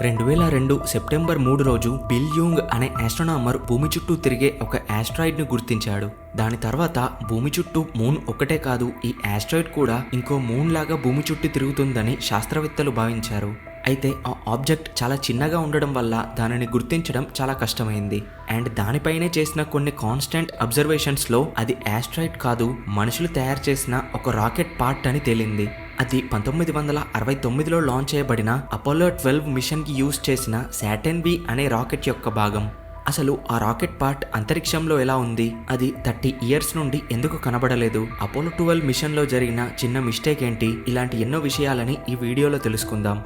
2002 September 3 రోజు bill Jung అనే astronomer భూమి చుట్టూ తిరిగే ఒక ఆస్ట్రాయిడ్ ను గుర్తించాడు. దాని తర్వాత భూమి చుట్టూ మూన్ ఒక్కటే కాదు, ఈ ఆస్ట్రాయిడ్ కూడా ఇంకో మూన్ లాగా భూమి చుట్టూ తిరుగుతుందని శాస్త్రవేత్తలు భావించారు. అయితే ఆ ఆబ్జెక్ట్ చాలా చిన్నగా ఉండడం వల్ల దానిని గుర్తించడం చాలా కష్టమైంది. అండ్ దానిపైనే చేసిన కొన్ని కాన్స్టెంట్ అబ్జర్వేషన్స్లో అది ఆస్ట్రాయిడ్ కాదు, మనుషులు తయారు చేసిన ఒక రాకెట్ పార్ట్ అని తేలింది. అది 1969లో లాంచ్ చేయబడిన అపోలో 12 మిషన్కి యూజ్ చేసిన సాటర్న్ వి అనే రాకెట్ యొక్క భాగం. అసలు ఆ రాకెట్ పార్ట్ అంతరిక్షంలో ఎలా ఉంది, అది 30 ఇయర్స్ నుండి ఎందుకు కనబడలేదు, అపోలో 12 మిషన్లో జరిగిన చిన్న మిస్టేక్ ఏంటి, ఇలాంటి ఎన్నో విషయాలని ఈ వీడియోలో తెలుసుకుందాం.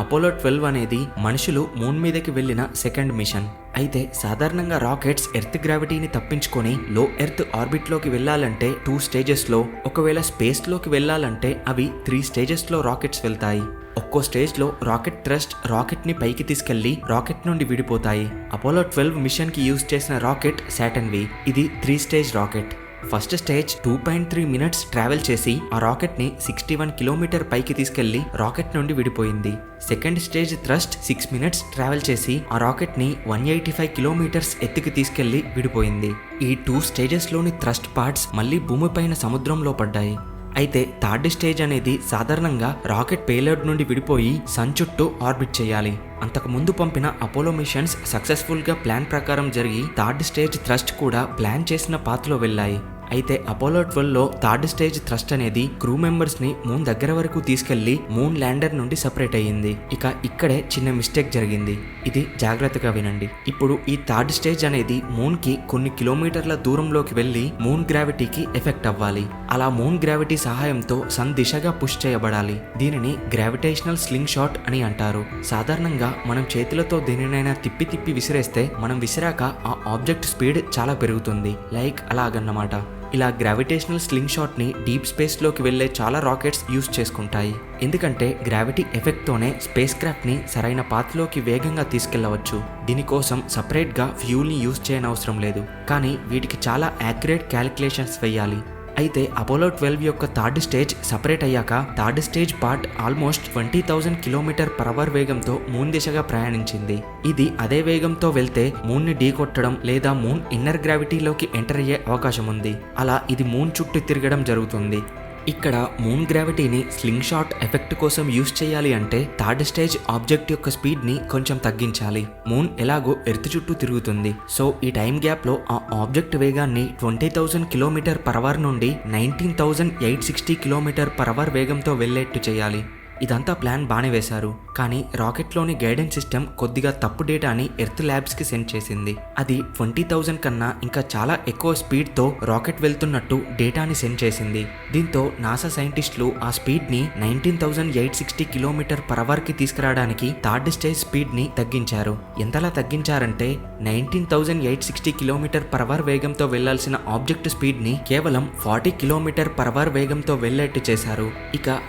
అపోలో 12 అనేది మనుషులు మూన్ మీదకి వెళ్ళిన సెకండ్ మిషన్. అయితే సాధారణంగా రాకెట్స్ ఎర్త్ గ్రావిటీని తప్పించుకొని లో ఎర్త్ ఆర్బిట్లోకి వెళ్ళాలంటే 2 స్టేజెస్లో, ఒకవేళ స్పేస్లోకి వెళ్ళాలంటే అవి 3 స్టేజెస్లో రాకెట్స్ వెళ్తాయి. ఒక్కో స్టేజ్లో రాకెట్ థ్రస్ట్ రాకెట్ని పైకి తీసుకెళ్లి రాకెట్ నుండి విడిపోతాయి. అపోలో 12 మిషన్కి యూజ్ చేసిన రాకెట్ సాటర్న్ వి. ఇది 3 stage rocket. First stage 2.3 minutes travel చేసి ఆ రాకెట్ని 61 కిలోమీటర్ పైకి తీసుకెళ్లి రాకెట్ నుండి విడిపోయింది. Second stage thrust 6 minutes travel చేసి ఆ రాకెట్ని 185 కిలోమీటర్స్ ఎత్తుకి తీసుకెళ్లి విడిపోయింది. ఈ 2 స్టేజెస్లోని థ్రస్ట్ పార్ట్స్ మళ్ళీ భూమిపైన సముద్రంలో పడ్డాయి. అయితే థర్డ్ స్టేజ్ అనేది సాధారణంగా రాకెట్ పేలోడ్ నుండి విడిపోయి సన్ చుట్టూ ఆర్బిట్ చేయాలి. అంతకు ముందు పంపిన అపోలో మిషన్స్ సక్సెస్ఫుల్గా ప్లాన్ ప్రకారం జరిగి థర్డ్ స్టేజ్ థ్రస్ట్ కూడా ప్లాన్ చేసిన పాత్లో వెళ్ళాయి. అయితే అపోలో 12లో థర్డ్ స్టేజ్ థ్రస్ట్ అనేది క్రూ మెంబర్స్ ని మూన్ దగ్గర వరకు తీసుకెళ్లి మూన్ ల్యాండర్ నుండి సెపరేట్ అయ్యింది. ఇక్కడే చిన్న మిస్టేక్ జరిగింది. ఇది జాగ్రత్తగా వినండి. ఇప్పుడు ఈ థర్డ్ స్టేజ్ అనేది మూన్ కి కొన్ని కిలోమీటర్ల దూరంలోకి వెళ్లి మూన్ గ్రావిటీకి ఎఫెక్ట్ అవ్వాలి. అలా మూన్ గ్రావిటీ సహాయంతో సన్ దిశగా పుష్ చేయబడాలి. దీనిని గ్రావిటేషనల్ స్లింగ్ షాట్ అని అంటారు. సాధారణంగా మనం చేతులతో దేనినైనా తిప్పి తిప్పి విసిరేస్తే మనం విసిరాక ఆ ఆబ్జెక్ట్ స్పీడ్ చాలా పెరుగుతుంది. లైక్ అలాగన్నమాట. ఇలా గ్రావిటేషనల్ స్లింగ్ షాట్ ని డీప్ స్పేస్ లోకి వెళ్లే చాలా రాకెట్స్ యూజ్ చేసుకుంటాయి. ఎందుకంటే గ్రావిటీ ఎఫెక్ట్ తోనే స్పేస్ క్రాఫ్ట్ ని సరైన పాత్ లోకి వేగంగా తీసుకెళ్లవచ్చు. దీనికోసం సపరేట్ గా ఫ్యూల్ ని యూజ్ చేయనవసరం లేదు, కానీ వీటికి చాలా యాక్యురేట్ క్యాలిక్యులేషన్స్ వేయాలి. అయితే అపోలో 12 యొక్క థర్డ్ స్టేజ్ సపరేట్ అయ్యాక third stage part almost 20,000 km/h వేగంతో మూన్ దిశగా ప్రయాణించింది. ఇది అదే వేగంతో వెళ్తే మూన్ ని ఢీకొట్టడం లేదా మూన్ ఇన్నర్ గ్రావిటీలోకి ఎంటర్ అయ్యే అవకాశం ఉంది. అలా ఇది మూన్ చుట్టూ తిరగడం జరుగుతుంది. ఇక్కడ మూన్ గ్రావిటీని స్లింగ్ షాట్ ఎఫెక్ట్ కోసం యూజ్ చేయాలి అంటే థర్డ్ స్టేజ్ ఆబ్జెక్ట్ యొక్క స్పీడ్ ని కొంచెం తగ్గించాలి. మూన్ ఎలాగో ఎర్త్ చుట్టూ తిరుగుతుంది. సో ఈ టైం గ్యాప్ లో ఆ ఆబ్జెక్ట్ వేగాన్ని 20,000 km/h నుండి 19,860 km/h వేగంతో వెళ్లేట్టు చేయాలి. ఇదంతా ప్లాన్ బానే వేశారు, కానీ రాకెట్లోని గైడెన్స్ సిస్టమ్ కొద్దిగా తప్పు డేటాని ఎర్త్ ల్యాబ్స్కి సెండ్ చేసింది. అది 20,000 కన్నా ఇంకా చాలా ఎక్కువ స్పీడ్తో రాకెట్ వెళ్తున్నట్టు డేటాని సెండ్ చేసింది. దీంతో నాసా సైంటిస్టులు ఆ స్పీడ్ని 19,860 km/hకి తీసుకురావడానికి థర్డ్ స్టేజ్ స్పీడ్ని తగ్గించారు. ఎంతలా తగ్గించారంటే 19,860 km/h వేగంతో వెళ్లాల్సిన ఆబ్జెక్ట్ స్పీడ్ని కేవలం 40 km/h వేగంతో వెళ్లేట్టు చేశారు.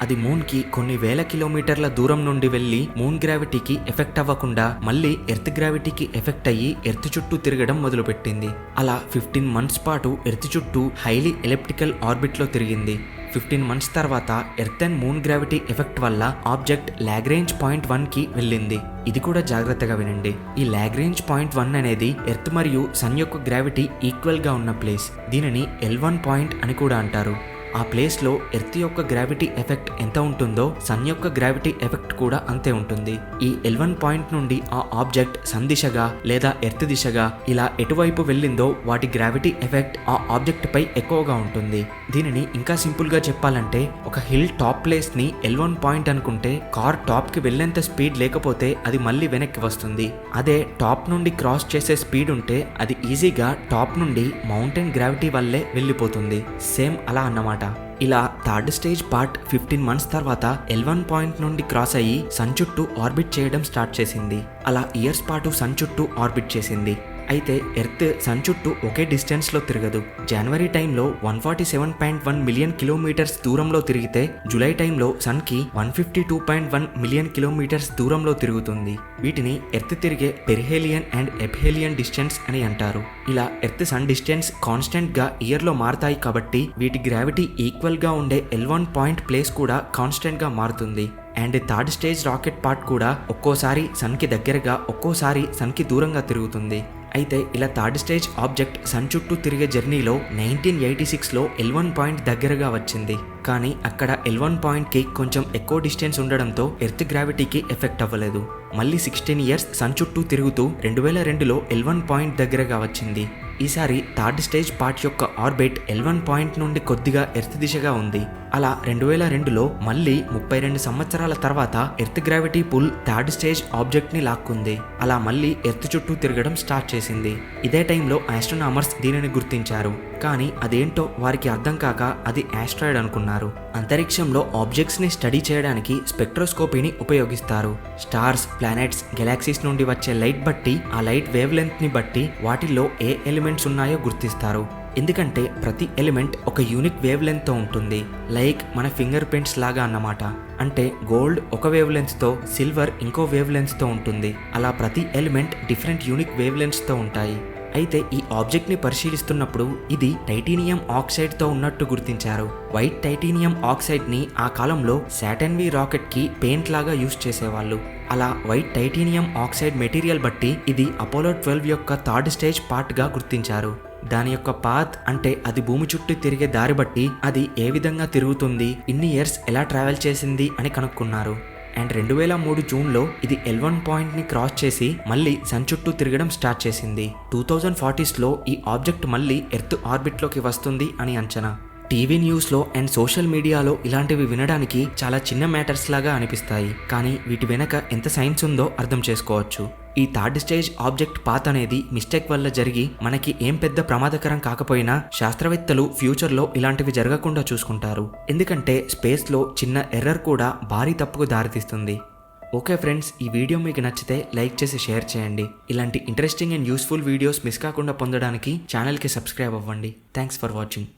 అది మూన్కి కొన్ని వేల కిలోమీటర్ల దూరం నుండి వెళ్లి మూన్ గ్రావిటీకి ఎఫెక్ట్ అవ్వకుండా మళ్ళీ ఎర్త్ గ్రావిటీకి ఎఫెక్ట్ అయ్యి ఎర్త్ చుట్టూ తిరగడం మొదలుపెట్టింది. అలా 15 మంత్స్ పాటు ఎర్త్ చుట్టూ హైలీ ఎలిప్టికల్ ఆర్బిట్ లో తిరిగింది. 15 మంత్స్ తర్వాత earth and moon gravity effect వల్ల ఆబ్జెక్ట్ లాగ్రేంజ్ పాయింట్ 1 కి వెళ్ళింది. ఇది కూడా జాగ్రత్తగా వినండి. ఈ లాగ్రేంజ్ పాయింట్ 1 అనేది ఎర్త్ మరియు సన్ యొక్క గ్రావిటీ ఈక్వల్ గా ఉన్న ప్లేస్. దీనిని L1 పాయింట్ అని కూడా అంటారు. ఆ ప్లేస్లో ఎర్త్ యొక్క గ్రావిటీ ఎఫెక్ట్ ఎంత ఉంటుందో సన్ యొక్క గ్రావిటీ ఎఫెక్ట్ కూడా అంతే ఉంటుంది. ఈ L1 పాయింట్ నుండి ఆ ఆబ్జెక్ట్ సన్ దిశగా లేదా ఎర్త్ దిశగా ఇలా ఎటువైపు వెళ్ళిందో వాటి గ్రావిటీ ఎఫెక్ట్ ఆ ఆబ్జెక్ట్ పై ఎక్కువగా ఉంటుంది. దీనిని ఇంకా సింపుల్ గా చెప్పాలంటే ఒక హిల్ టాప్ ప్లేస్ ని L1 పాయింట్ అనుకుంటే కార్ టాప్ కి వెళ్లేంత స్పీడ్ లేకపోతే అది మళ్ళీ వెనక్కి వస్తుంది. అదే టాప్ నుండి క్రాస్ చేసే స్పీడ్ ఉంటే అది ఈజీగా టాప్ నుండి మౌంటైన్ గ్రావిటీ వల్లే వెళ్ళిపోతుంది. సేమ్ అలా అన్నమాట. ఇలా థర్డ్ స్టేజ్ పార్ట్ 15 మంత్స్ తర్వాత L1 పాయింట్ నుండి క్రాస్ అయ్యి సన్ చుట్టూ ఆర్బిట్ చేయడం స్టార్ట్ చేసింది. అలా ఇయర్స్ పాటు సన్ చుట్టూ ఆర్బిట్ చేసింది. అయితే ఎర్త్ సన్ చుట్టూ ఒకే డిస్టెన్స్లో తిరగదు. జనవరి టైంలో 147.1 మిలియన్ కిలోమీటర్స్ దూరంలో తిరిగితే జూలై టైంలో సన్కి 152.1 మిలియన్ కిలోమీటర్స్ దూరంలో తిరుగుతుంది. వీటిని ఎర్త్ తిరిగే పెరిహేలియన్ అండ్ ఎప్హేలియన్ డిస్టెన్స్ అని అంటారు. ఇలా ఎర్త్ సన్ డిస్టెన్స్ కాన్స్టెంట్ గా ఇయర్లో మారుతాయి కాబట్టి వీటి గ్రావిటీ ఈక్వల్ గా ఉండే L1 పాయింట్ ప్లేస్ కూడా కాన్స్టెంట్ గా మారుతుంది. And third stage rocket part కూడా ఒక్కోసారి సన్కి దగ్గరగా ఒక్కోసారి సన్కి దూరంగా తిరుగుతుంది. అయితే ఇలా థర్డ్ స్టేజ్ ఆబ్జెక్ట్ సన్ చుట్టూ తిరిగే జర్నీలో 1986లో L1 పాయింట్ దగ్గరగా వచ్చింది. కానీ అక్కడ L1 పాయింట్కి కొంచెం ఎక్కువ డిస్టెన్స్ ఉండడంతో ఎర్త్ గ్రావిటీకి ఎఫెక్ట్ అవ్వలేదు. మళ్ళీ 16 ఇయర్స్ సన్ చుట్టూ తిరుగుతూ 2002లో L1 పాయింట్ దగ్గరగా వచ్చింది. ఈసారి థర్డ్ స్టేజ్ పార్ట్ యొక్క ఆర్బిట్ L1 పాయింట్ నుండి కొద్దిగా ఎర్త్ దిశగా ఉంది. అలా 2002లో మళ్ళీ 32 సంవత్సరాల తర్వాత Earth gravity pull third stage object ని లాక్కుంది. అలా మళ్ళీ ఎర్త్ చుట్టూ తిరగడం స్టార్ట్ చేసింది. ఇదే టైంలో ఆస్ట్రోనామర్స్ దీనిని గుర్తించారు. కానీ అదేంటో వారికి అర్థం కాక అది ఆస్ట్రాయిడ్ అనుకున్నారు. అంతరిక్షంలో ఆబ్జెక్ట్స్ ని స్టడీ చేయడానికి స్పెక్ట్రోస్కోపీని ఉపయోగిస్తారు. స్టార్స్, ప్లానెట్స్, గెలాక్సీస్ నుండి వచ్చే లైట్ బట్టి ఆ లైట్ వేవ్ లెంత్ ని బట్టి వాటిల్లో ఏ ఎలిమెంట్స్ ఉన్నాయో గుర్తిస్తారు. ఎందుకంటే ప్రతి ఎలిమెంట్ ఒక యూనిక్ వేవ్ లెంత్ తో ఉంటుంది. లైక్ మన ఫింగర్ ప్రింట్స్ లాగా అన్నమాట. అంటే గోల్డ్ ఒక వేవ్ లెంత్ తో, సిల్వర్ ఇంకో వేవ్ లెంత్ తో ఉంటుంది. అలా ప్రతి element different unique wave lengths తో ఉంటాయి. అయితే ఈ ఆబ్జెక్ట్ ని పరిశీలిస్తున్నప్పుడు ఇది టైటానియం ఆక్సైడ్ తో ఉన్నట్టు గుర్తించారు. వైట్ టైటానియం ఆక్సైడ్ ని ఆ కాలంలో సాటర్న్ వి రాకెట్ కి పెయింట్ లాగా యూజ్ చేసేవాళ్ళు. అలా వైట్ టైటానియం ఆక్సైడ్ మెటీరియల్ బట్టి ఇది అపోలో 12 యొక్క థర్డ్ స్టేజ్ పార్ట్ గా గుర్తించారు. దాని యొక్క పాత్ అంటే అది భూమి చుట్టూ తిరిగే దారి బట్టి అది ఏ విధంగా తిరుగుతుంది, ఇన్ని ఇయర్స్ ఎలా ట్రావెల్ చేసింది అని కనుక్కున్నారు. అండ్ 2003 జూన్లో ఇది L1 పాయింట్ ని క్రాస్ చేసి మళ్ళీ సన్ చుట్టూ తిరగడం స్టార్ట్ చేసింది. 2040స్లో ఈ ఆబ్జెక్ట్ మళ్ళీ ఎర్త్ ఆర్బిట్లోకి వస్తుంది అని అంచనా. టీవీ న్యూస్లో అండ్ సోషల్ మీడియాలో ఇలాంటివి వినడానికి చాలా చిన్న మ్యాటర్స్ లాగా అనిపిస్తాయి. కానీ వీటి వెనక ఎంత సైన్స్ ఉందో అర్థం చేసుకోవచ్చు. ఈ థర్డ్ స్టేజ్ ఆబ్జెక్ట్ పాత్ అనేది మిస్టేక్ వల్ల జరిగి మనకి ఏం పెద్ద ప్రమాదకరం కాకపోయినా శాస్త్రవేత్తలు ఫ్యూచర్లో ఇలాంటివి జరగకుండా చూసుకుంటారు. ఎందుకంటే స్పేస్లో చిన్న ఎర్రర్ కూడా భారీ తప్పుకు దారితీస్తుంది. ఓకే ఫ్రెండ్స్, ఈ వీడియో మీకు నచ్చితే లైక్ చేసి షేర్ చేయండి. ఇలాంటి interesting and useful videos miss కాకుండా పొందడానికి ఛానల్కి సబ్స్క్రైబ్ అవ్వండి. Thanks for watching.